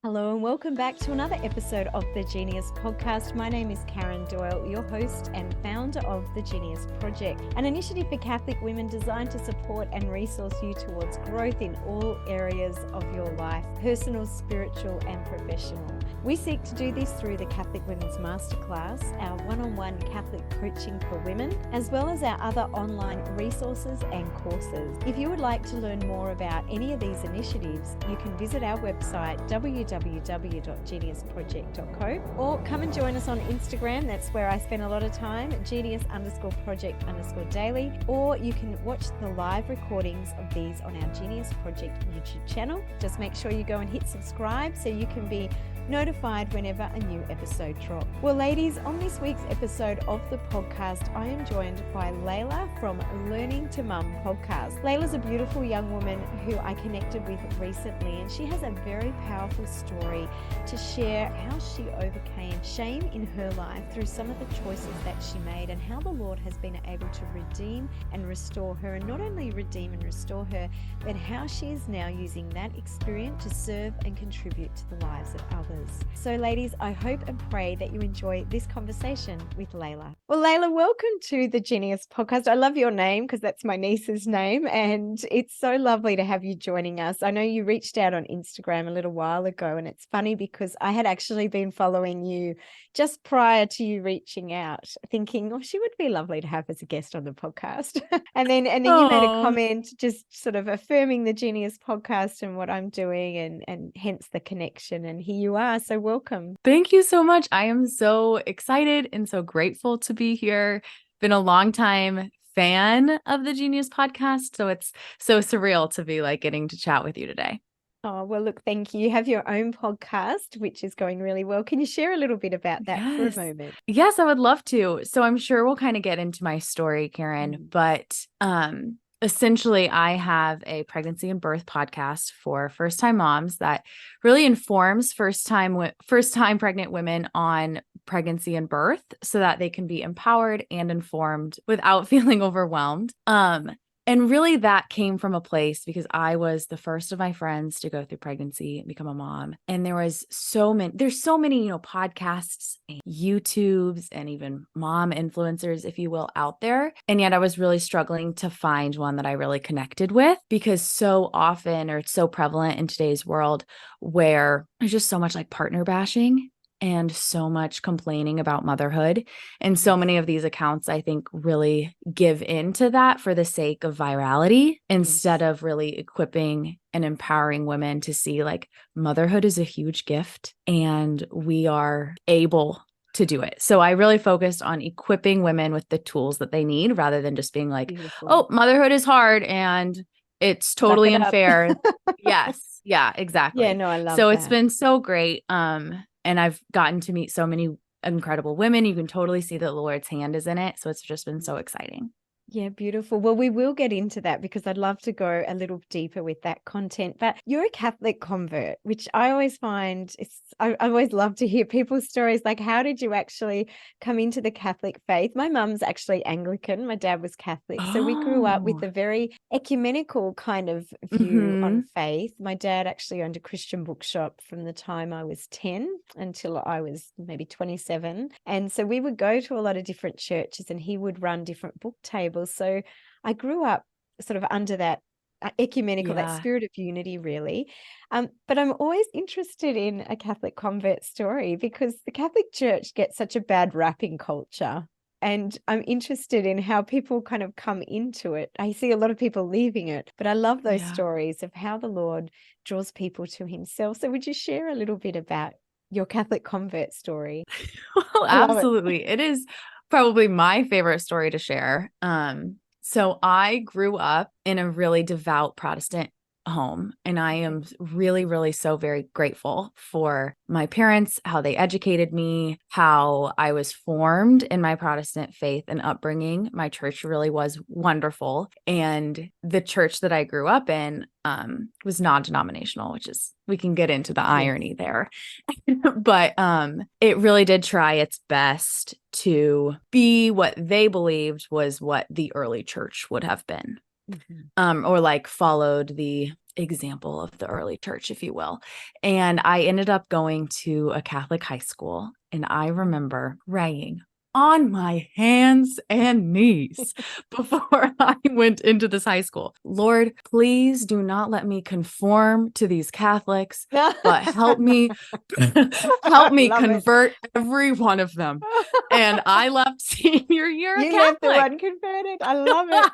Hello and welcome back to another episode of the Genius Podcast. My name is Karen Doyle, your host and founder of the Genius Project, an initiative for Catholic women designed to support and resource you towards growth in all areas of your life, personal, spiritual and professional. We seek to do this through the Catholic Women's Masterclass, our one-on-one Catholic coaching for women, as well as our other online resources and courses. If you would like to learn more about any of these initiatives, you can visit our website, www.geniusproject.co, or come and join us on Instagram. That's where I spend a lot of time, genius_project_daily, or you can watch the live recordings of these on our Genius Project YouTube channel. Just make sure you go and hit subscribe so you can be notified whenever a new episode drops. Well, ladies, on this week's episode of the podcast, I am joined by Laila from Learning to Mum podcast. Laila's a beautiful young woman who I connected with recently, and she has a very powerful story to share how she overcame shame in her life through some of the choices that she made, and how the Lord has been able to redeem and restore her, and not only redeem and restore her, but how she is now using that experience to serve and contribute to the lives of others. So ladies, I hope and pray that you enjoy this conversation with Laila. Well, Laila, welcome to the Genius Podcast. I love your name because that's my niece's name, and it's so lovely to have you joining us. I know you reached out on Instagram a little while ago, and it's funny because I had actually been following you just prior to you reaching out, thinking, oh, she would be lovely to have as a guest on the podcast. and then you made a comment just sort of affirming the Genius Podcast and what I'm doing, and hence the connection. And here you are. So welcome. Thank you so much. I am so excited and so grateful to be here. Been a long time fan of the Genius Podcast, so it's so surreal to be getting to chat with you today. Oh, well, look, thank you. You have your own podcast, which is going really well. Can you share a little bit about that for a moment? Yes, I would love to. So I'm sure we'll kind of get into my story, Karen, but essentially I have a pregnancy and birth podcast for first-time moms that really informs first-time pregnant women on pregnancy and birth so that they can be empowered and informed without feeling overwhelmed. And really that came from a place because I was the first of my friends to go through pregnancy and become a mom. And there's so many, podcasts and YouTubes and even mom influencers, if you will, out there. And yet I was really struggling to find one that I really connected with, because so often, or it's so prevalent in today's world, where there's just so much partner bashing and so much complaining about motherhood. And so many of these accounts, I think, really give into that for the sake of virality instead of really equipping and empowering women to see motherhood is a huge gift and we are able to do it. So I really focused on equipping women with the tools that they need rather than just being oh, motherhood is hard and it's totally unfair. Yes. Yeah, exactly. Yeah, no, I love so that. It's been so great. And I've gotten to meet so many incredible women. You can totally see that the Lord's hand is in it. So it's just been so exciting. Yeah, beautiful. Well, we will get into that because I'd love to go a little deeper with that content. But you're a Catholic convert, which I always find I always love to hear people's stories. How did you actually come into the Catholic faith? My mum's actually Anglican. My dad was Catholic. So we grew up with a very ecumenical kind of view on faith. My dad actually owned a Christian bookshop from the time I was 10 until I was maybe 27. And so we would go to a lot of different churches and he would run different book tables. So I grew up sort of under that ecumenical, that spirit of unity, really. But I'm always interested in a Catholic convert story because the Catholic Church gets such a bad rap in culture. And I'm interested in how people kind of come into it. I see a lot of people leaving it, but I love those stories of how the Lord draws people to himself. So would you share a little bit about your Catholic convert story? Well, absolutely. It is probably my favorite story to share. So I grew up in a really devout Protestant home, and I am really, really so very grateful for my parents, how they educated me, how I was formed in my Protestant faith and upbringing. My church really was wonderful. And the church that I grew up in was non-denominational, which is, we can get into the irony there. But it really did try its best to be what they believed was what the early church would have been. or like followed the example of the early church, if you will. And I ended up going to a Catholic high school, and I remember praying on my hands and knees before I went into this high school. Lord, please do not let me conform to these Catholics, but help me convert every one of them. And I left senior year You Catholic. left the one converted. I love it.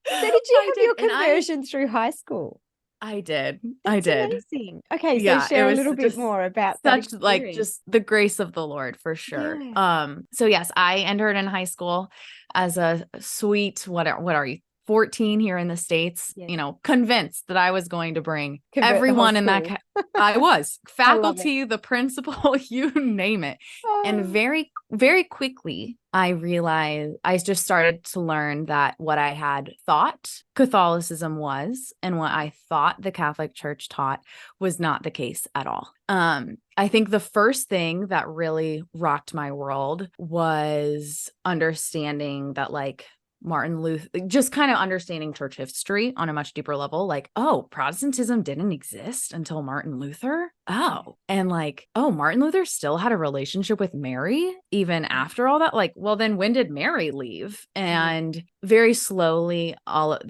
So did you have your conversion through high school? I did. That's amazing. Okay, so Yeah, share a little bit more about that such like just the grace of the Lord for sure. Yeah. So yes, I entered in high school as a sweet, what are you, 14 here in the States, Yes. you know, convinced that I was going to bring Convert the whole everyone in that school. I was I love faculty, the principal, you name it. And Oh. very, very quickly, I realized I just started to learn that what I had thought Catholicism was and what I thought the Catholic Church taught was not the case at all. I think the first thing that really rocked my world was understanding that, like, Martin Luther, just kind of understanding church history on a much deeper level. Like, oh, Protestantism didn't exist until Martin Luther. Oh, and like, oh, Martin Luther still had a relationship with Mary even after all that. Like, well, then when did Mary leave? And very slowly,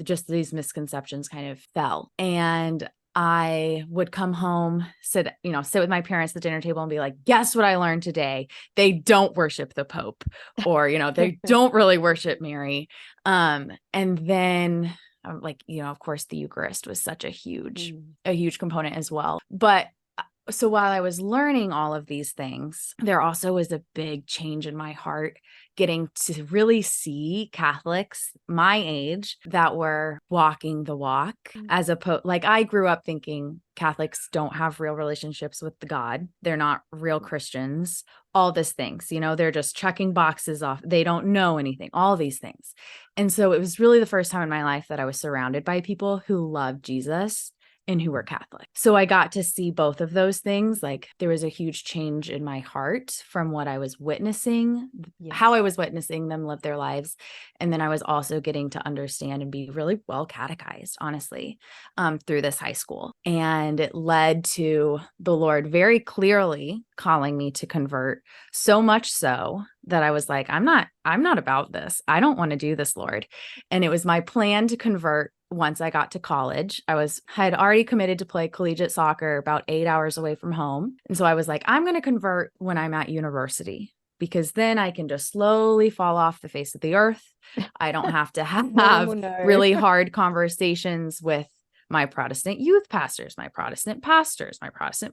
just these misconceptions kind of fell. And I would come home, sit with my parents at the dinner table and be like, guess what I learned today? They don't worship the Pope, or, they don't really worship Mary. And then like, of course the Eucharist was such a huge component as well. But so while I was learning all of these things, there also was a big change in my heart, getting to really see Catholics my age that were walking the walk, as opposed, like, I grew up thinking Catholics don't have real relationships with the God. They're not real Christians, all these things, they're just checking boxes off. They don't know anything, all these things. And so it was really the first time in my life that I was surrounded by people who loved Jesus and who were Catholic. So I got to see both of those things. Like, there was a huge change in my heart from what I was witnessing, how I was witnessing them live their lives. And then I was also getting to understand and be really well catechized, honestly, through this high school. And it led to the Lord very clearly calling me to convert, so much so that I was like, I'm not about this. I don't want to do this, Lord. And it was my plan to convert once I got to college. I had already committed to play collegiate soccer about 8 hours away from home. And so I was like, I'm going to convert when I'm at university, because then I can just slowly fall off the face of the earth. I don't have to have really hard conversations with my Protestant youth pastors, my Protestant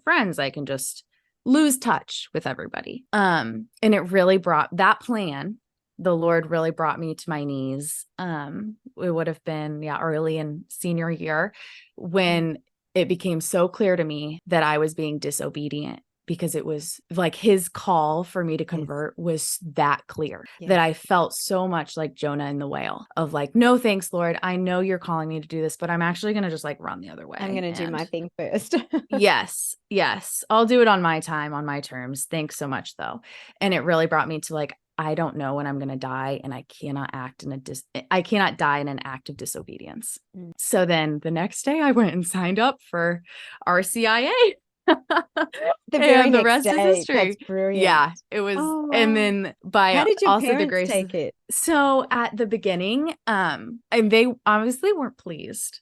friends. I can just lose touch with everybody. And it really brought that plan. The Lord really brought me to my knees. It would have been, early in senior year, when it became so clear to me that I was being disobedient, because it was like his call for me to convert was that clear, that I felt so much like Jonah in the whale, of like, no, thanks, Lord. I know you're calling me to do this, but I'm actually going to just like run the other way. I'm going to do my thing first. Yes. I'll do it on my time, on my terms. Thanks so much, though. And it really brought me to like, I don't know when I'm going to die, and I cannot die in an act of disobedience. So then the next day I went and signed up for RCIA. The rest is history. That's brilliant. Yeah, it was. Oh, wow. And then how did your also parents the grace take it? So at the beginning, and they obviously weren't pleased.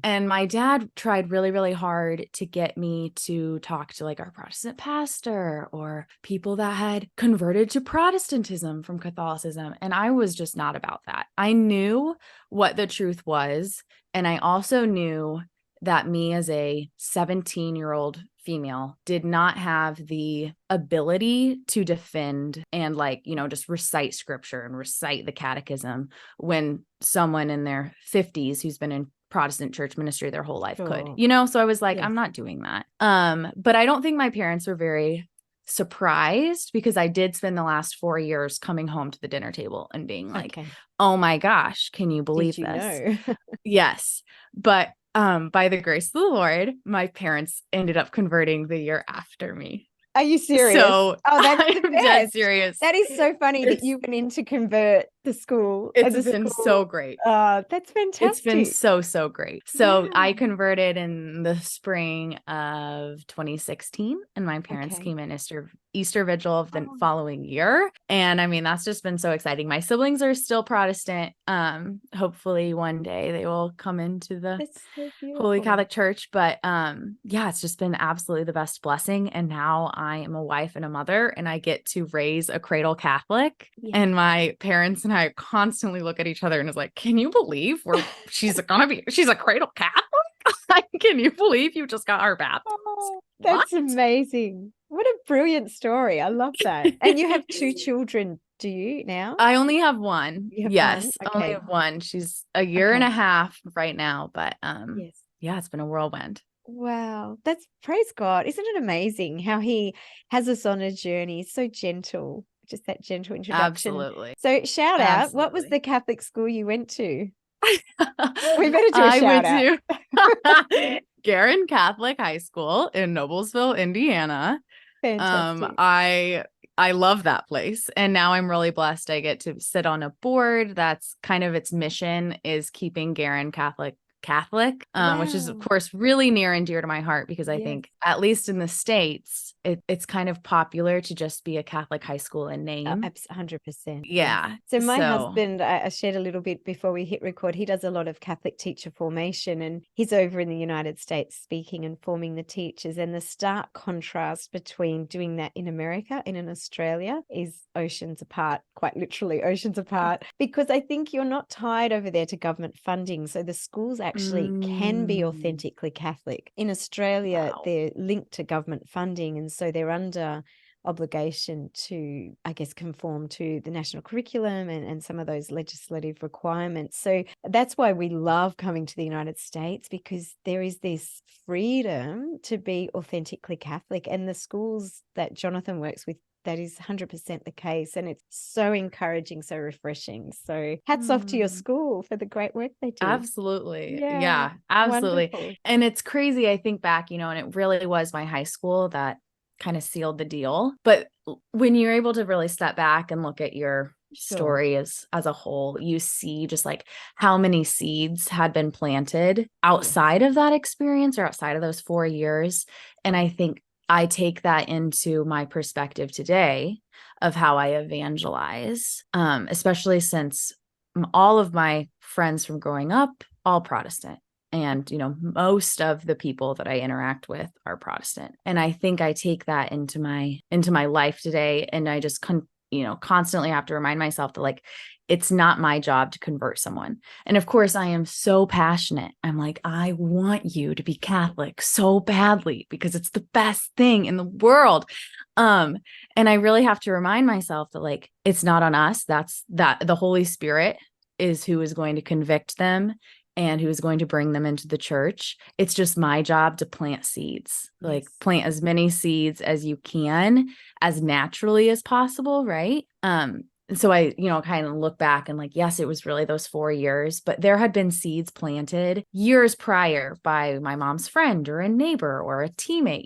And my dad tried really, really hard to get me to talk to like our Protestant pastor or people that had converted to Protestantism from Catholicism. And I was just not about that. I knew what the truth was. And I also knew that me as a 17-year-old female did not have the ability to defend and just recite scripture and recite the catechism when someone in their 50s who's been in Protestant church ministry their whole life could, so I was like, I'm not doing that. But I don't think my parents were very surprised, because I did spend the last 4 years coming home to the dinner table and being like, oh my gosh, can you believe this? Yes. But by the grace of the Lord, my parents ended up converting the year after me. Are you serious? So that's the best. dead serious. That is so funny that you went in to convert the school? It's The been school. so great. That's It's been fantastic. so great. So I Wow. converted in the spring of 2016, and my parents Okay. came in Easter Vigil of the Oh, following year. And I mean, that's just been so exciting. My siblings are still Protestant. Hopefully one day they will come into the that's so Holy beautiful. Catholic Church. But yeah, it's just been absolutely the best blessing. And now I am a wife and a mother, and I get to raise a cradle Catholic. Yeah. And my parents and I constantly look at each other and is like, can you believe she's a cradle Catholic? Can you believe you just got her baptized? Oh, What? that's amazing. What a brilliant story. I love that. And you have 2 children, do you now? I only have one. You have one? Yes, only Okay. have one. She's a year and a half right now, but Yes. yeah, it's been a whirlwind. Wow. That's praise God. Isn't it amazing how he has us on a journey? So gentle, just that gentle introduction. Absolutely. So shout out, what was Absolutely. the Catholic school you went to? We better do a I shout went out. to Karen Catholic High School in Noblesville, Indiana. Fantastic. I love that place. And now I'm really blessed. I get to sit on a board that's kind of its mission is keeping Garen Catholic, which is of Wow. course really near and dear to my heart, because I Yes. think at least in the States, it's kind of popular to just be a Catholic high school in name. 100%. Yeah. Yes. So my husband, I shared a little bit before we hit record, he does a lot of Catholic teacher formation, and he's over in the United States speaking and forming the teachers. And the stark contrast between doing that in America and in Australia is oceans apart, quite literally oceans apart, because I think you're not tied over there to government funding. So the schools actually can be authentically Catholic. In Australia, Wow. they're linked to government funding, and so they're under obligation to, I guess, conform to the national curriculum and some of those legislative requirements. So that's why we love coming to the United States, because there is this freedom to be authentically Catholic. And the schools that Jonathan works with, that is 100% the case. And it's so encouraging, so refreshing. So hats off to your school for the great work they do. Absolutely. Yeah, Yeah, absolutely. wonderful. And it's crazy. I think back, and it really was my high school that kind of sealed the deal. But when you're able to really step back and look at your story as a whole, you see just like how many seeds had been planted outside of that experience or outside of those 4 years. And I think I take that into my perspective today of how I evangelize, especially since all of my friends from growing up, all Protestant. And, most of the people that I interact with are Protestant. And I think I take that into my life today. And I just, constantly have to remind myself that like, it's not my job to convert someone. And of course I am so passionate. I'm like, I want you to be Catholic so badly because it's the best thing in the world. And I really have to remind myself that like, it's not on us. That's the Holy Spirit is who is going to convict them and who is going to bring them into the church. It's just my job to plant seeds, like plant as many seeds as you can, as naturally as possible. Right. And so I, kind of look back and like, yes, it was really those 4 years, but there had been seeds planted years prior by my mom's friend or a neighbor or a teammate,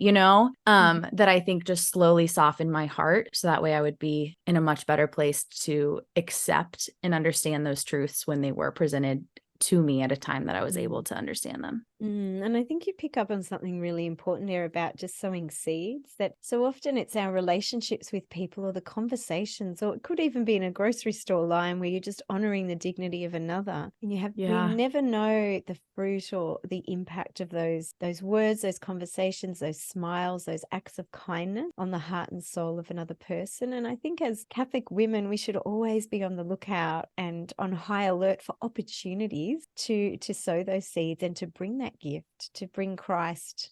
that I think just slowly softened my heart. So that way I would be in a much better place to accept and understand those truths when they were presented to me at a time that I was able to understand them. And I think you pick up on something really important there about just sowing seeds, that so often it's our relationships with people or the conversations, or it could even be in a grocery store line where you're just honoring the dignity of another. And we never know the fruit or the impact of those words, those conversations, those smiles, those acts of kindness on the heart and soul of another person. And I think as Catholic women, we should always be on the lookout and on high alert for opportunities to sow those seeds and to bring that gift, to bring Christ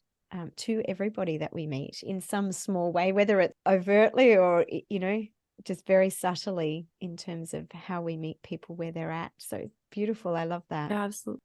to everybody that we meet in some small way, whether it's overtly or, just very subtly in terms of how we meet people where they're at. So beautiful. I love that.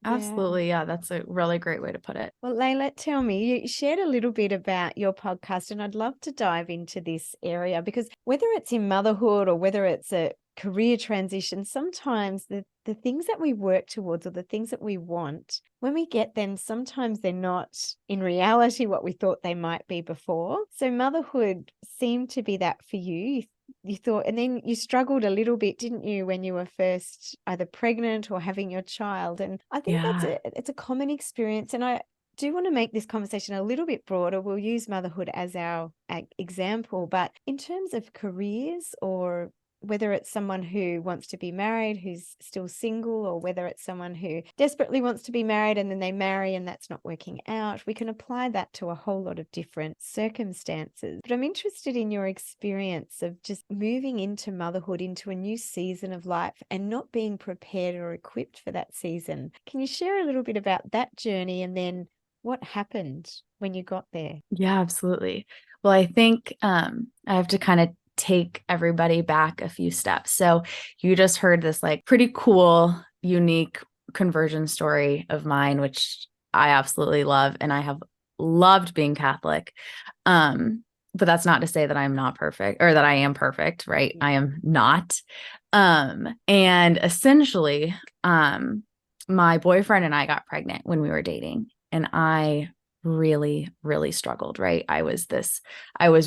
Absolutely. Yeah, that's a really great way to put it. Well, Laila, tell me, you shared a little bit about your podcast, and I'd love to dive into this area, because whether it's in motherhood or whether it's a career transition, sometimes the things that we work towards or the things that we want, when we get them, sometimes they're not in reality what we thought they might be before. So motherhood seemed to be that for you. you thought, and then you struggled a little bit, didn't you, when you were first either pregnant or having your child? And I think it's a common experience. And I do want to make this conversation a little bit broader. We'll use motherhood as our example, but in terms of careers, or whether it's someone who wants to be married, who's still single, or whether it's someone who desperately wants to be married and then they marry and that's not working out, we can apply that to a whole lot of different circumstances. But I'm interested in your experience of just moving into motherhood, into a new season of life, and not being prepared or equipped for that season. Can you share a little bit about that journey, and then what happened when you got there? Yeah, absolutely. Well, I think I have to kind of take everybody back a few steps. So you just heard this like pretty cool, unique conversion story of mine, which I absolutely love. And I have loved being Catholic. But that's not to say that I'm not perfect, or that I am perfect, right? I am not. And essentially, my boyfriend and I got pregnant when we were dating, and I really, really struggled, right? I was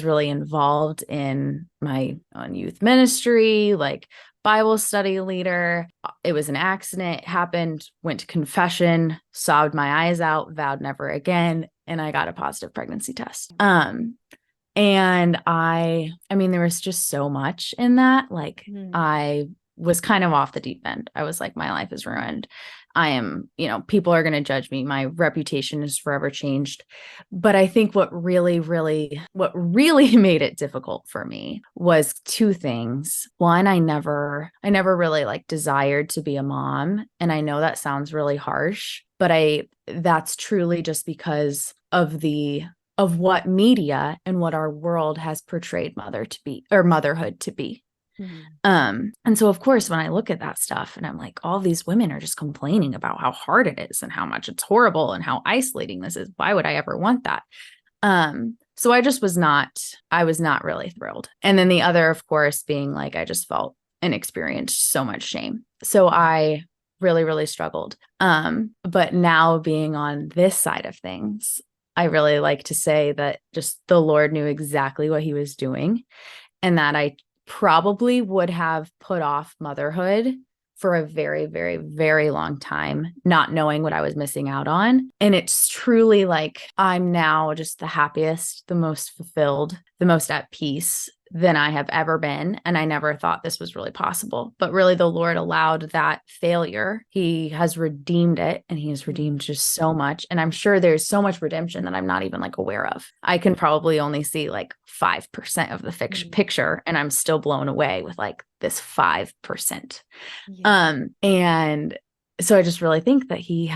really involved in my own youth ministry, like Bible study leader. It was an accident, happened, went to confession, sobbed my eyes out, vowed never again, and I got a positive pregnancy test. And I mean, there was just so much in that. Like, I was kind of off the deep end. I was like, my life is ruined. I am, people are going to judge me. My reputation is forever changed. But I think what really made it difficult for me was two things. One, I never really like desired to be a mom. And I know that sounds really harsh, but that's truly just because of what media and what our world has portrayed motherhood to be. And so of course, when I look at that stuff and I'm like, all these women are just complaining about how hard it is and how much it's horrible and how isolating this is. Why would I ever want that? So I was not really thrilled. And then the other, of course, being like, I just felt and experienced so much shame. So I really, really struggled. But now being on this side of things, I really like to say that just the Lord knew exactly what he was doing, and that I probably would have put off motherhood for a very, very, very long time, not knowing what I was missing out on. And it's truly like, I'm now just the happiest, the most fulfilled, the most at peace than I have ever been. And I never thought this was really possible. But really, the Lord allowed that failure. He has redeemed it, and he has redeemed just so much. And I'm sure there's so much redemption that I'm not even like aware of. I can probably only see like 5% of the picture, and I'm still blown away with like this 5%. Yeah. And so I just really think that he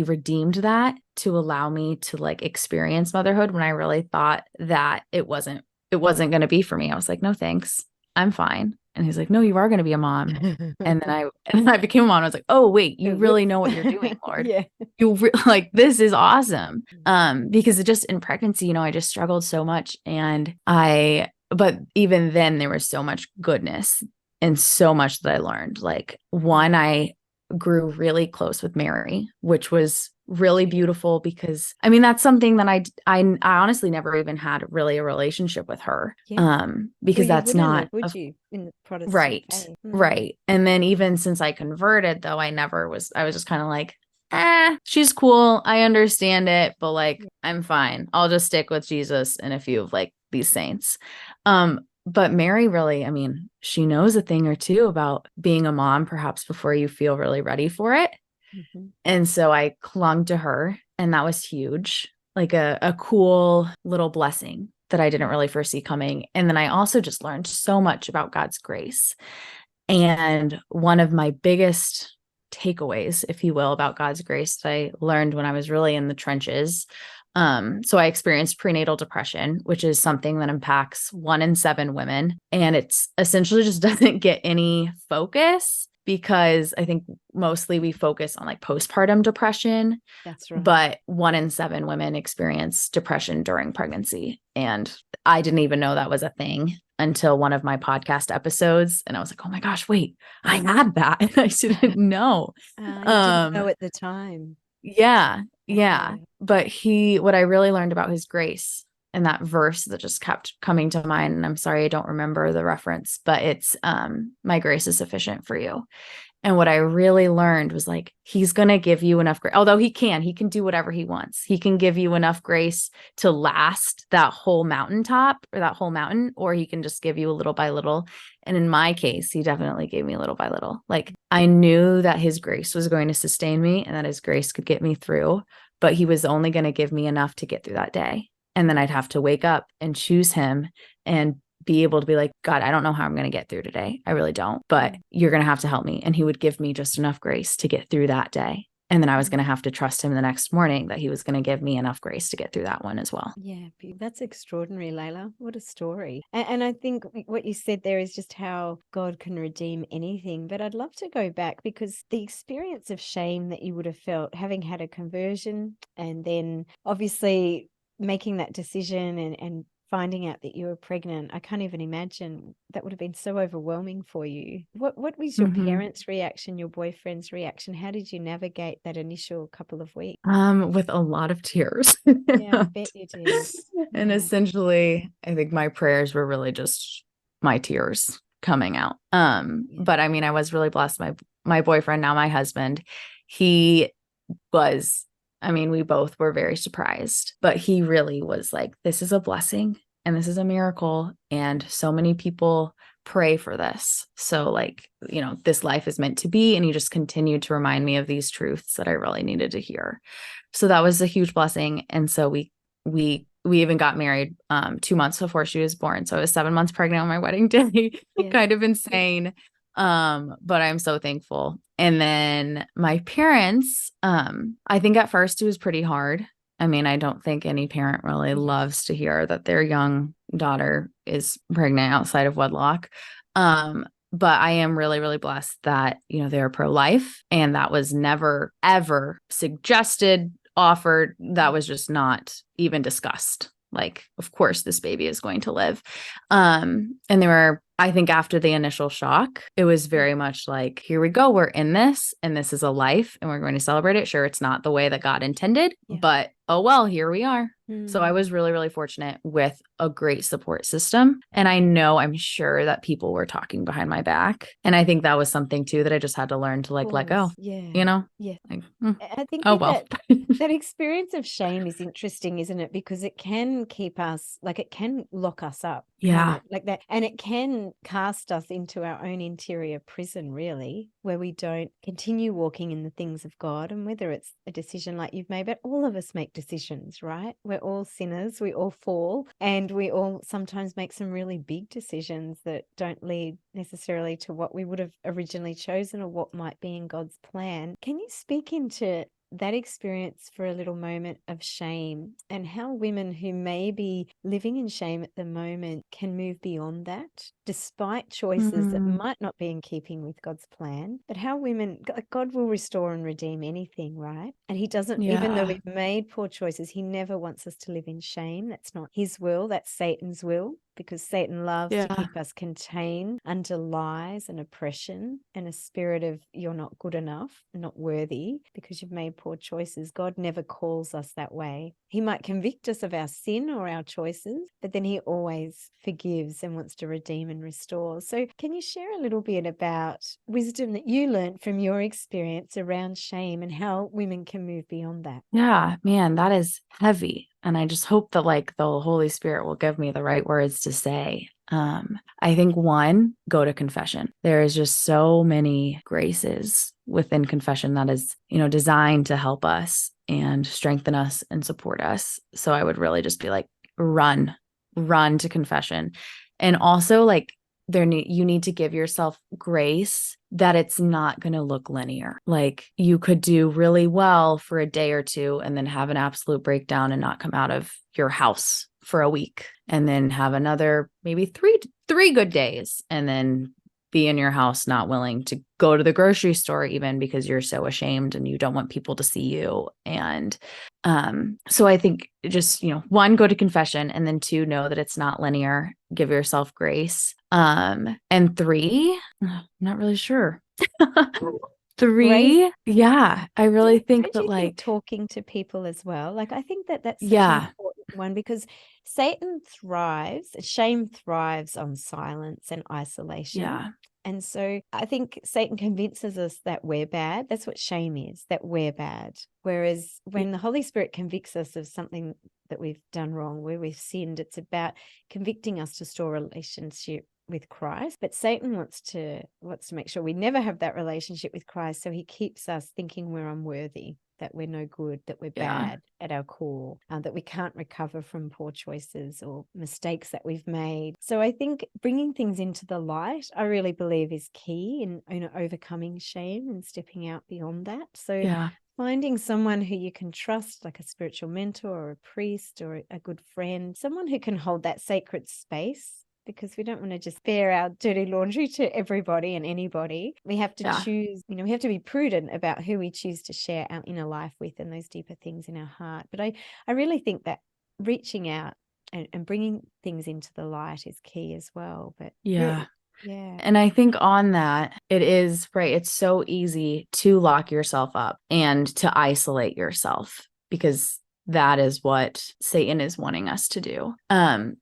redeemed that to allow me to like experience motherhood when I really thought that it wasn't going to be for me. I was like, no, thanks. I'm fine. And he's like, no, you are going to be a mom. And then I became a mom. I was like, oh, wait, you really know what you're doing, Lord. Yeah. Like, this is awesome. Because just in pregnancy, I just struggled so much. But even then there was so much goodness and so much that I learned. Like, one, I grew really close with Mary, which was really beautiful, because I mean, that's something that I honestly never even had really a relationship with her. Yeah. Because that's not, would you, in the Protestant right. faith? Right. And then even since I converted, though, I was just kind of like, she's cool. I understand it, but like, I'm fine. I'll just stick with Jesus and a few of like these saints. But Mary really, I mean, she knows a thing or two about being a mom, perhaps before you feel really ready for it. And so I clung to her, and that was huge, like a cool little blessing that I didn't really foresee coming. And then I also just learned so much about God's grace. And one of my biggest takeaways, if you will, about God's grace that I learned when I was really in the trenches. So I experienced prenatal depression, which is something that impacts 1 in 7 women. And it's essentially just doesn't get any focus, because I think mostly we focus on like postpartum depression. That's right. But 1 in 7 women experience depression during pregnancy. And I didn't even know that was a thing until one of my podcast episodes. And I was like, oh my gosh, wait, I had that. And I didn't know. You didn't know at the time. Yeah. Yeah. But what I really learned about his grace and that verse that just kept coming to mind, and I'm sorry I don't remember the reference, but it's my grace is sufficient for you. And what I really learned was like, he's going to give you enough grace. Although he can do whatever he wants. He can give you enough grace to last that whole mountaintop or that whole mountain, or he can just give you a little by little. And in my case, he definitely gave me a little by little. Like, I knew that his grace was going to sustain me and that his grace could get me through, but he was only going to give me enough to get through that day. And then I'd have to wake up and choose him and be able to be like, God, I don't know how I'm going to get through today. I really don't, but you're going to have to help me. And he would give me just enough grace to get through that day. And then I was going to have to trust him the next morning that he was going to give me enough grace to get through that one as well. Yeah, that's extraordinary, Laila. What a story. And I think what you said there is just how God can redeem anything. But I'd love to go back, because the experience of shame that you would have felt having had a conversion and then obviously making that decision and finding out that you were pregnant, I can't even imagine. That would have been so overwhelming for you. What was your parents' reaction, your boyfriend's reaction? How did you navigate that initial couple of weeks? With a lot of tears. Yeah, I bet you did. And essentially, I think my prayers were really just my tears coming out. But I mean, I was really blessed. My boyfriend, now my husband, he was, I mean, we both were very surprised, but he really was like, this is a blessing and this is a miracle. And so many people pray for this. So like, you know, this life is meant to be. And he just continued to remind me of these truths that I really needed to hear. So that was a huge blessing. And so we even got married 2 months before she was born. So I was 7 months pregnant on my wedding day. Kind of insane. But I'm so thankful. And then my parents, I think at first it was pretty hard. I mean, I don't think any parent really loves to hear that their young daughter is pregnant outside of wedlock. But I am really, really blessed that, you know, they're pro-life, and that was never, ever suggested, offered. That was just not even discussed. Like, of course, this baby is going to live. And they were, I think after the initial shock, it was very much like, here we go. We're in this, and this is a life, and we're going to celebrate it. Sure, it's not the way that God intended, but oh, well, here we are. So I was really, really fortunate with a great support system. And I'm sure that people were talking behind my back. And I think that was something too, that I just had to learn to like, let go, you know? Yeah. Like, I think that experience of shame is interesting, isn't it? Because it can keep us, like, it can lock us up. Yeah. Like that. And it can cast us into our own interior prison, really, where we don't continue walking in the things of God. And whether it's a decision like you've made, but all of us make decisions, right? We're all sinners, we all fall, and we all sometimes make some really big decisions that don't lead necessarily to what we would have originally chosen or what might be in God's plan. Can you speak into that experience for a little moment of shame, and how women who may be living in shame at the moment can move beyond that, despite choices that might not be in keeping with God's plan? But how women, God will restore and redeem anything, right? And he doesn't, even though we've made poor choices, he never wants us to live in shame. That's not his will, that's Satan's will, because Satan loves to keep us contained under lies and oppression and a spirit of you're not good enough, not worthy, because you've made poor choices. God never calls us that way. He might convict us of our sin or our choices, but then he always forgives and wants to redeem and restore. So can you share a little bit about wisdom that you learned from your experience around shame and how women can move beyond that? Yeah, man, that is heavy. And I just hope that like the Holy Spirit will give me the right words to say. I think one, go to confession. There is just so many graces within confession that is, you know, designed to help us and strengthen us and support us. So I would really just be like, run to confession. And also like you need to give yourself grace that it's not going to look linear. Like you could do really well for a day or two and then have an absolute breakdown and not come out of your house for a week, and then have another maybe three good days and then be in your house, not willing to go to the grocery store even because you're so ashamed and you don't want people to see you. And so I think just, you know, one, go to confession, and then two, know that it's not linear. Give yourself grace. And three, I'm not really sure. Three, I really think that like talking to people as well. Like I think that that's such an important one, because shame thrives on silence and isolation. Yeah. And so I think Satan convinces us that we're bad. That's what shame is, that we're bad. Whereas when the Holy Spirit convicts us of something that we've done wrong, where we've sinned, it's about convicting us to restore relationship with Christ. But Satan wants to make sure we never have that relationship with Christ. So he keeps us thinking we're unworthy, that we're no good, that we're bad at our core, that we can't recover from poor choices or mistakes that we've made. So I think bringing things into the light, I really believe, is key in overcoming shame and stepping out beyond that. So finding someone who you can trust, like a spiritual mentor or a priest or a good friend, someone who can hold that sacred space, because we don't want to just bear our dirty laundry to everybody and anybody. We have to choose, we have to be prudent about who we choose to share our inner life with and those deeper things in our heart. But I really think that reaching out and bringing things into the light is key as well. But really, and I think on that, it is right. It's so easy to lock yourself up and to isolate yourself, because that is what Satan is wanting us to do.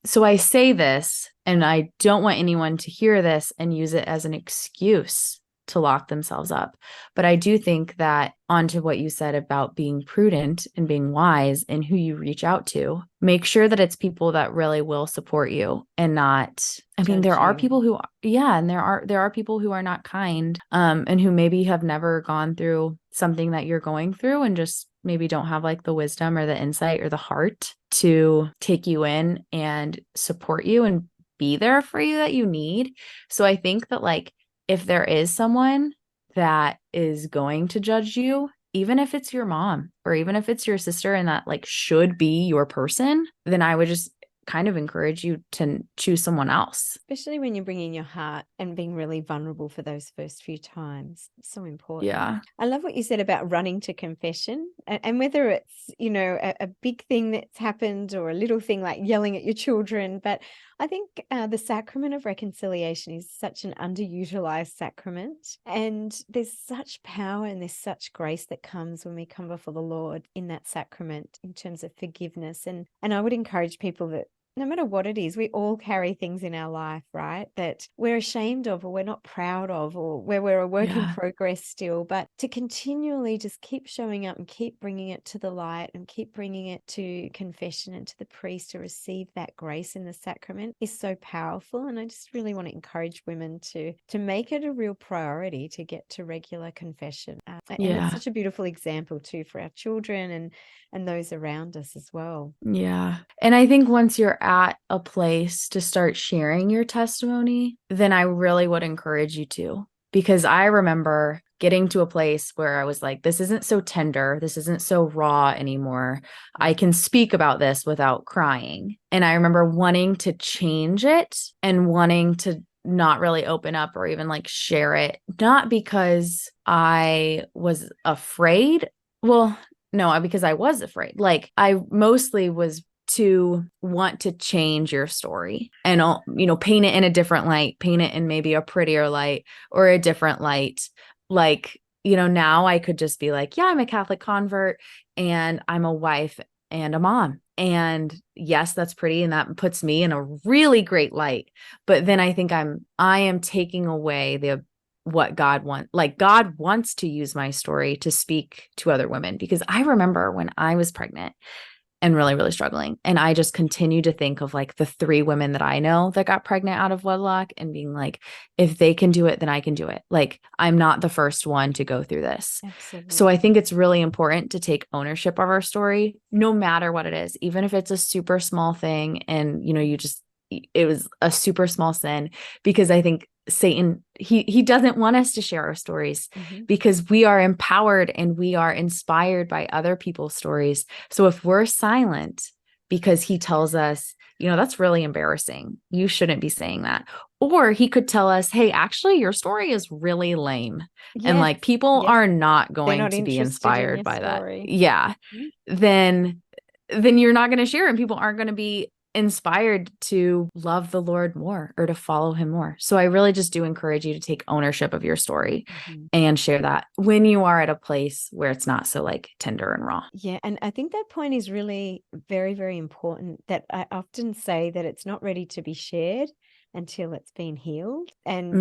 So I say this, and I don't want anyone to hear this and use it as an excuse to lock themselves up. But I do think that, onto what you said about being prudent and being wise in who you reach out to, make sure that it's people that really will support you and not, there are people who, and there are people who are not kind, and who maybe have never gone through something that you're going through and just maybe don't have like the wisdom or the insight or the heart to take you in and support you and be there for you that you need. So I think that, like, if there is someone that is going to judge you, even if it's your mom or even if it's your sister and that like should be your person, then I would just kind of encourage you to choose someone else. Especially when you're bringing your heart and being really vulnerable for those first few times. It's so important. Yeah. I love what you said about running to confession, and whether it's, a big thing that's happened or a little thing like yelling at your children. But I think the sacrament of reconciliation is such an underutilized sacrament, and there's such power and there's such grace that comes when we come before the Lord in that sacrament in terms of forgiveness. And I would encourage people that no matter what it is, we all carry things in our life, right, that we're ashamed of or we're not proud of, or where we're a work in progress still, but to continually just keep showing up and keep bringing it to the light and keep bringing it to confession and to the priest to receive that grace in the sacrament is so powerful. And I just really want to encourage women to make it a real priority to get to regular confession. And it's such a beautiful example too for our children and those around us as well. Yeah. And I think once you're at a place to start sharing your testimony, then I really would encourage you to, because I remember getting to a place where I was like, this isn't so tender. This isn't so raw anymore. I can speak about this without crying. And I remember wanting to change it and wanting to not really open up or even like share it, not because I was afraid. Well, no, because I was afraid. Like, I mostly was to want to change your story and, paint it in a different light, paint it in maybe a prettier light or a different light. Like, now I could just be like, yeah, I'm a Catholic convert and I'm a wife and a mom. And yes, that's pretty. And that puts me in a really great light. But then I think I am taking away what God wants. Like, God wants to use my story to speak to other women, because I remember when I was pregnant and really, really struggling, and I just continued to think of like the 3 women that I know that got pregnant out of wedlock and being like, if they can do it, then I can do it. Like, I'm not the first one to go through this. Absolutely. So I think it's really important to take ownership of our story, no matter what it is, even if it's a super small thing and, it was a super small sin, because I think Satan, he doesn't want us to share our stories, because we are empowered and we are inspired by other people's stories. So if we're silent because he tells us, that's really embarrassing, you shouldn't be saying that. Or he could tell us, hey, actually, your story is really lame. Yes. And like, people are not going to be inspired by story. That. Yeah. Then you're not going to share, and people aren't going to be inspired to love the Lord more or to follow him more. So I really just do encourage you to take ownership of your story and share that when you are at a place where it's not so like tender and raw. Yeah. And I think that point is really very, very important, that I often say that it's not ready to be shared until it's been healed. And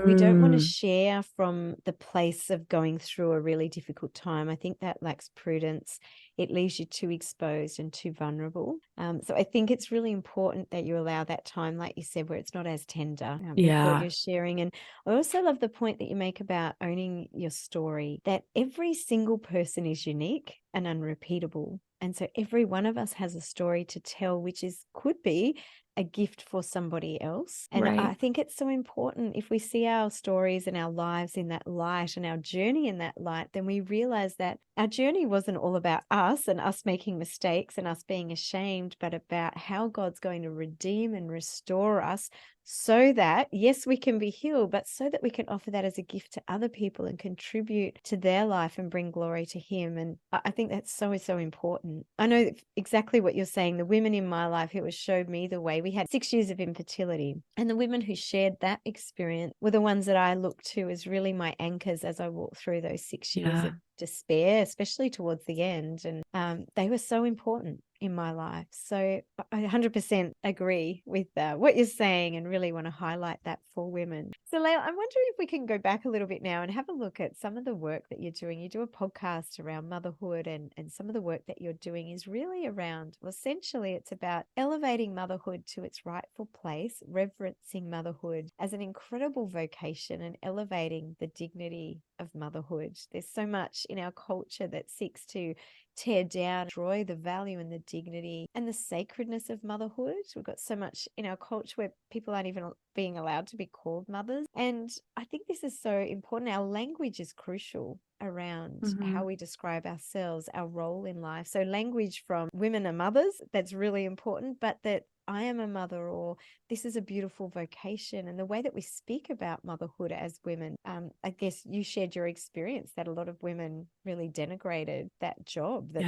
we don't want to share from the place of going through a really difficult time. I think that lacks prudence. It leaves you too exposed and too vulnerable. So I think it's really important that you allow that time, like you said, where it's not as tender with what you're sharing. And I also love the point that you make about owning your story, that every single person is unique and unrepeatable. And so every one of us has a story to tell, which could be a gift for somebody else. And I think it's so important, if we see our stories and our lives in that light and our journey in that light, then we realize that our journey wasn't all about us and us making mistakes and us being ashamed, but about how God's going to redeem and restore us, so that, yes, we can be healed, but so that we can offer that as a gift to other people and contribute to their life and bring glory to him. And I think that's so, so important. I know exactly what you're saying. The women in my life who showed me the way, we had 6 years of infertility, and the women who shared that experience were the ones that I looked to as really my anchors as I walked through those 6 years of despair, especially towards the end. And they were so important in my life. So I 100% agree with what you're saying, and really want to highlight that for women. So Laila, I'm wondering if we can go back a little bit now and have a look at some of the work that you're doing. You do a podcast around motherhood, and some of the work that you're doing is really around, well, essentially it's about elevating motherhood to its rightful place, reverencing motherhood as an incredible vocation, and elevating the dignity of motherhood. There's so much in our culture that seeks to tear down, destroy the value and the dignity and the sacredness of motherhood. We've got so much in our culture where people aren't even being allowed to be called mothers. And I think this is so important. Our language is crucial around how we describe ourselves, our role in life. So language from women are mothers, that's really important, but that I am a mother, or this is a beautiful vocation, and the way that we speak about motherhood as women. I guess you shared your experience that a lot of women really denigrated that job, that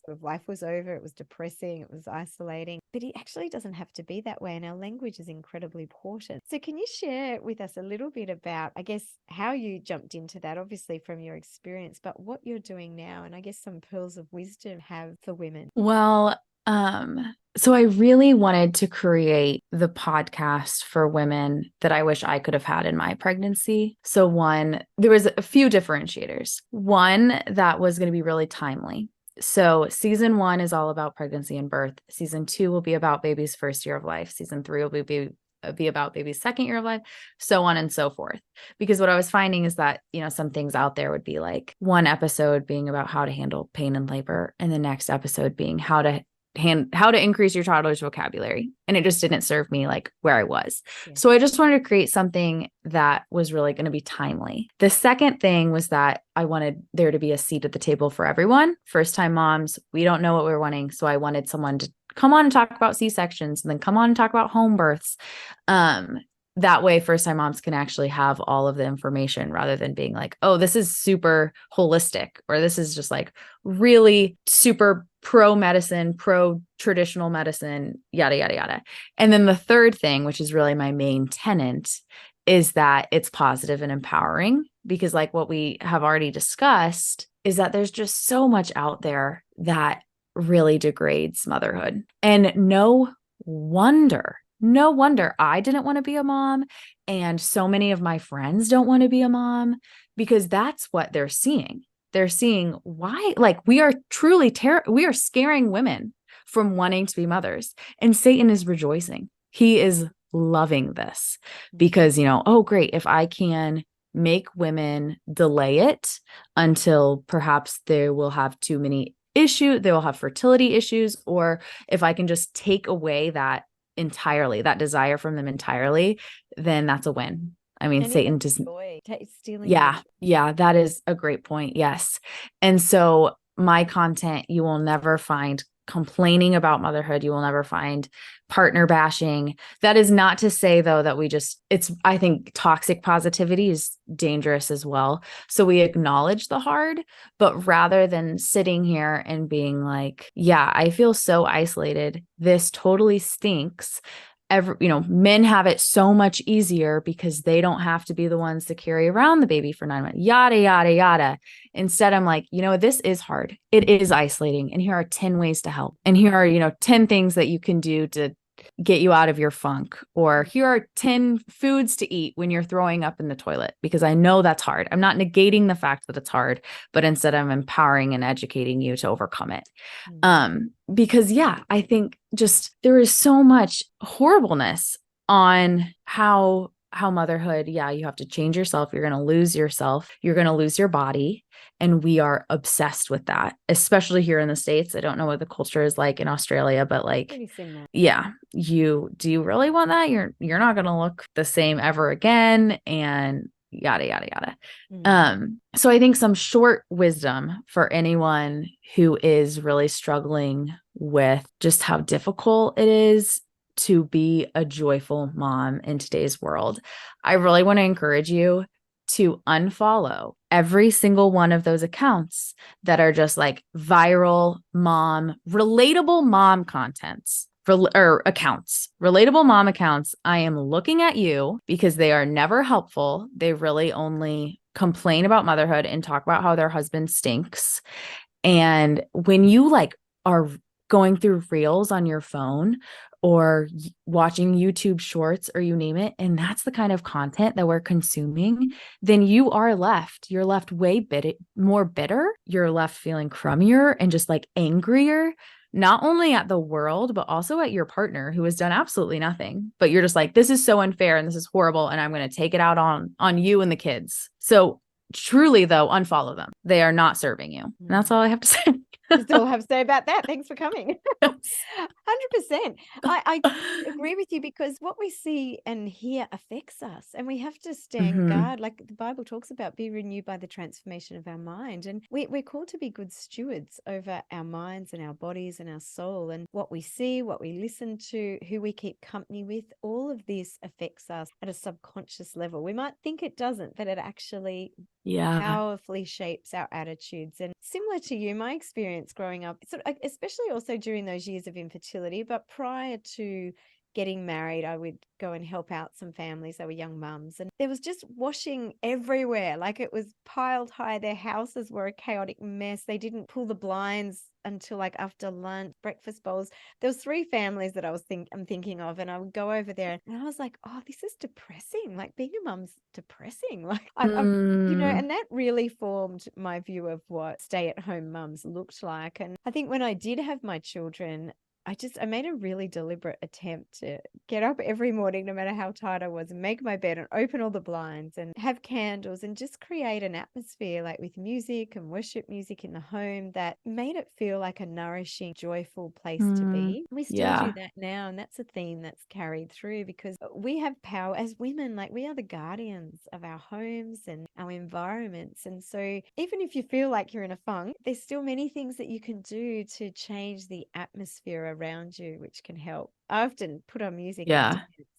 sort of life was over, it was depressing, it was isolating, but it actually doesn't have to be that way, and our language is incredibly important. So can you share with us a little bit about, I guess, how you jumped into that, obviously from your experience, but what you're doing now, and I guess some pearls of wisdom have for women? Well, so I really wanted to create the podcast for women that I wish I could have had in my pregnancy. So one, there was a few differentiators. One, that was going to be really timely. So season 1 is all about pregnancy and birth. Season 2 will be about baby's first year of life. Season 3 will be about baby's second year of life, so on and so forth. Because what I was finding is that, some things out there would be like one episode being about how to handle pain in labor, and the next episode being how to increase your toddler's vocabulary. And it just didn't serve me like where I was. Yeah. So I just wanted to create something that was really going to be timely. The second thing was that I wanted there to be a seat at the table for everyone. First time moms, we don't know what we're wanting. So I wanted someone to come on and talk about C-sections, and then come on and talk about home births. That way first time moms can actually have all of the information, rather than being like, oh, this is super holistic, or this is just like really super pro medicine, pro traditional medicine, yada, yada, yada. And then the third thing, which is really my main tenet, is that it's positive and empowering, because like what we have already discussed is that there's just so much out there that really degrades motherhood. And no wonder I didn't want to be a mom. And so many of my friends don't want to be a mom, because that's what they're seeing. They're seeing why, like, we are truly we are scaring women from wanting to be mothers, and Satan is rejoicing. He is loving this, because, oh, great. If I can make women delay it until perhaps they will have too many issues, they will have fertility issues, or if I can just take away that entirely, that desire from them entirely, then that's a win. I mean, Satan just stealing. Yeah, that is a great point. Yes. And so my content, you will never find complaining about motherhood. You will never find partner bashing. That is not to say though that I think toxic positivity is dangerous as well. So we acknowledge the hard, but rather than sitting here and being like, yeah, I feel so isolated. This totally stinks. Men have it so much easier because they don't have to be the ones to carry around the baby for 9 months, yada, yada, yada. Instead, I'm like, this is hard. It is isolating. And here are 10 ways to help. And here are, 10 things that you can do to get you out of your funk. Or here are 10 foods to eat when you're throwing up in the toilet, because I know that's hard. I'm not negating the fact that it's hard, but instead I'm empowering and educating you to overcome it. Because I think just there is so much horribleness on how motherhood, you have to change yourself. You're going to lose yourself. You're going to lose your body. And we are obsessed with that, especially here in the States. I don't know what the culture is like in Australia, but do you really want that? You're not going to look the same ever again. And yada, yada, yada. So I think some short wisdom for anyone who is really struggling with just how difficult it is to be a joyful mom in today's world. I really want to encourage you to unfollow every single one of those accounts that are just like viral mom, relatable mom contents. Relatable mom accounts. I am looking at you because they are never helpful. They really only complain about motherhood and talk about how their husband stinks. And when you are going through reels on your phone or watching YouTube shorts or you name it, and that's the kind of content that we're consuming, then you're left way more bitter. You're left feeling crummier and just angrier, not only at the world, but also at your partner who has done absolutely nothing. But you're just like, this is so unfair and this is horrible. And I'm going to take it out on you and the kids. So truly though, unfollow them. They are not serving you. And that's all I have to say. That's all I have to say about that. Thanks for coming. 100%. I agree with you, because what we see and hear affects us, and we have to stand guard. Like the Bible talks about, be renewed by the transformation of our mind. And we're called to be good stewards over our minds and our bodies and our soul, and what we see, what we listen to, who we keep company with. All of this affects us at a subconscious level. We might think it doesn't, but it actually powerfully shapes our attitudes. And similar to you, my experience growing up, especially also during those years of infertility, but prior to getting married, I would go and help out some families. They were young mums, and there was just washing everywhere. Like it was piled high. Their houses were a chaotic mess. They didn't pull the blinds until after lunch, breakfast bowls. There was 3 families that I'm thinking of, and I would go over there and I was like, oh, this is depressing. Like being a mum's depressing. And that really formed my view of what stay-at-home mums looked like. And I think when I did have my children, I made a really deliberate attempt to get up every morning, no matter how tired I was, and make my bed and open all the blinds and have candles and just create an atmosphere with music and worship music in the home that made it feel like a nourishing, joyful place to be. We still do that now. And that's a theme that's carried through, because we have power as women. We are the guardians of our homes and our environments. And so even if you feel like you're in a funk, there's still many things that you can do to change the atmosphere around you, which can help. I often put on music.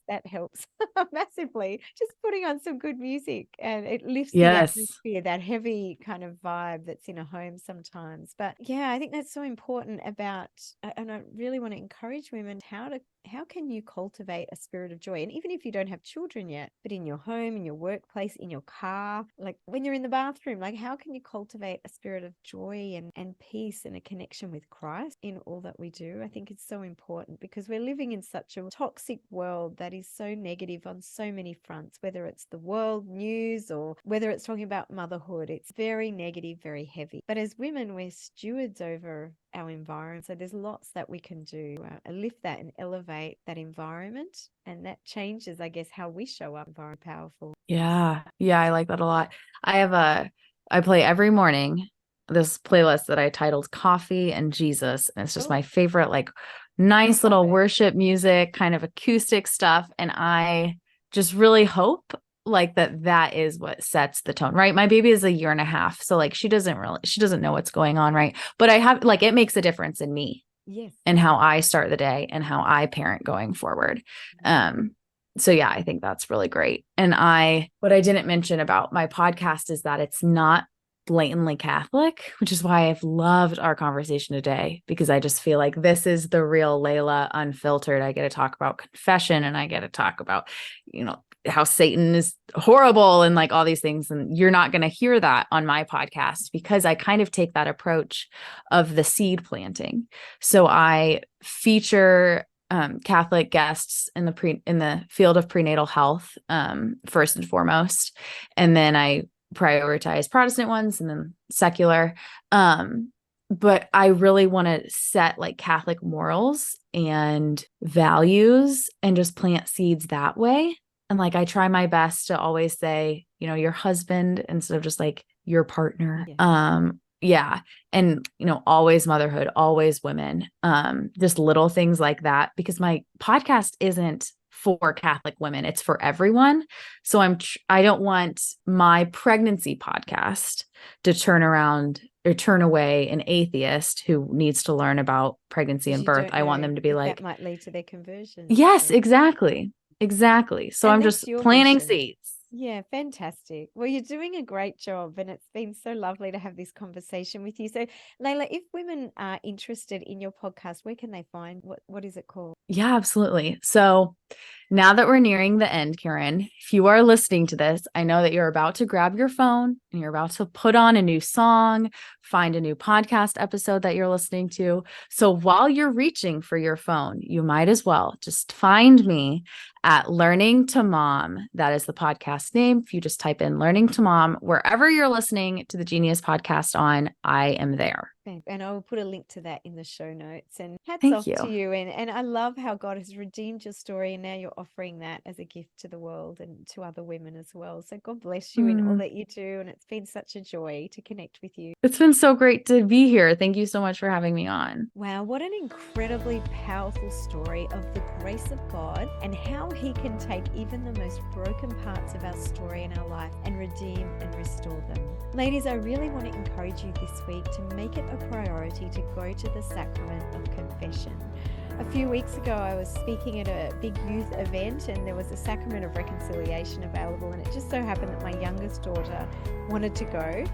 That helps massively. Just putting on some good music, and it lifts the atmosphere, that heavy kind of vibe that's in a home sometimes. But I think that's so important about, and I really want to encourage women how can you cultivate a spirit of joy? And even if you don't have children yet, but in your home, in your workplace, in your car, when you're in the bathroom, how can you cultivate a spirit of joy and peace and a connection with Christ in all that we do? I think it's so important, because we're living in such a toxic world that is so negative on so many fronts, whether it's the world news or whether it's talking about motherhood. It's very negative, very heavy. But as women, we're stewards over our environment. So there's lots that we can do, lift that and elevate that environment. And that changes, I guess, how we show up. Very powerful. Yeah. I like that a lot. I play every morning this playlist that I titled Coffee and Jesus. And it's just my favorite, nice little worship music, kind of acoustic stuff. And I just really hope that is what sets the tone, right? My baby is 1.5 years. So she doesn't know what's going on. Right. But I have it makes a difference in me. Yes. and how I start the day and how I parent going forward. So yeah, I think that's really great. And what I didn't mention about my podcast is that it's not blatantly Catholic, which is why I've loved our conversation today, because I just feel like this is the real Laila unfiltered. I get to talk about confession, and I get to talk about, how Satan is horrible and like all these things. And you're not going to hear that on my podcast, because I kind of take that approach of the seed planting. So I feature Catholic guests in the field of prenatal health, first and foremost. And then I prioritize Protestant ones and then secular. But I really want to set like Catholic morals and values and just plant seeds that way. And like, I try my best to always say, your husband instead of just like your partner. Yeah. And, always motherhood, always women, just little things like that, because my podcast isn't for Catholic women. It's for everyone. So I don't want my pregnancy podcast to turn around or turn away an atheist who needs to learn about pregnancy and birth. I want them to be like, that might lead to their conversion. Yes, exactly. So I'm just planting seeds. Yeah, fantastic. Well, you're doing a great job, and it's been so lovely to have this conversation with you. So, Laila, if women are interested in your podcast, where can they find what is it called? Yeah, absolutely. So now that we're nearing the end, Karen, if you are listening to this, I know that you're about to grab your phone and you're about to put on a new song, find a new podcast episode that you're listening to. So while you're reaching for your phone, you might as well just find me at Learning to Mom. That is the podcast name. If you just type in Learning to Mom, wherever you're listening to the Genius podcast on, I am there. And I will put a link to that in the show notes. And hats Thank off you. to you. And I love how God has redeemed your story, and now you're offering that as a gift to the world and to other women as well. So God bless you in all that you do. And it's been such a joy to connect with you. It's been so great to be here. Thank you so much for having me on. Wow, what an incredibly powerful story of the grace of God and how He can take even the most broken parts of our story in our life and redeem and restore them. Ladies, I really want to encourage you this week to make it a priority to go to the sacrament of confession. A few weeks ago, I was speaking at a big youth event, and there was a sacrament of reconciliation available, and it just so happened that my youngest daughter wanted to go,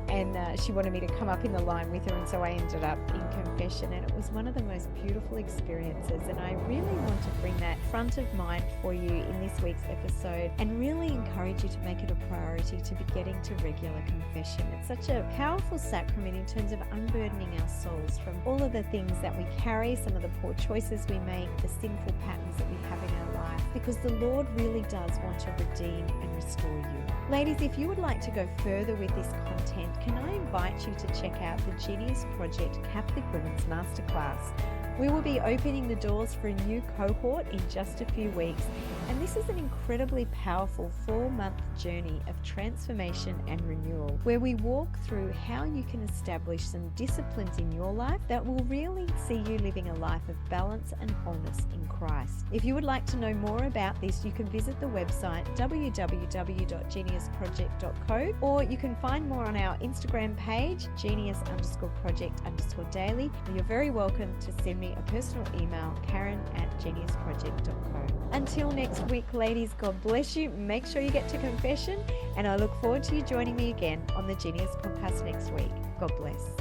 and she wanted me to come up in the line with her, and so I ended up in confession, and it was one of the most beautiful experiences. And I really want to bring that front of mind for you in this week's episode, and really encourage you to make it a priority to be getting to regular confession. It's such a powerful sacrament in terms of unburdening our souls from all of the things that we carry, some of the poor choices we make, the sinful patterns that we have in our life, because the Lord really does want to redeem and restore you. Ladies, if you would like to go further with this content, can I invite you to check out the Genius Project Catholic Women's Masterclass. We will be opening the doors for a new cohort in just a few weeks, and this is an incredibly powerful 4-month journey of transformation and renewal, where we walk through how you can establish some disciplines in your life that will really see you living a life of balance and wholeness in Christ. If you would like to know more about this, you can visit the website www.geniusproject.co, or you can find more on our Instagram page, genius_project_daily. You're very welcome to send me a personal email, karen@geniusproject.co. Until next week, ladies, God bless you. Make sure you get to confession, and I look forward to you joining me again on the Genius podcast next week. God bless.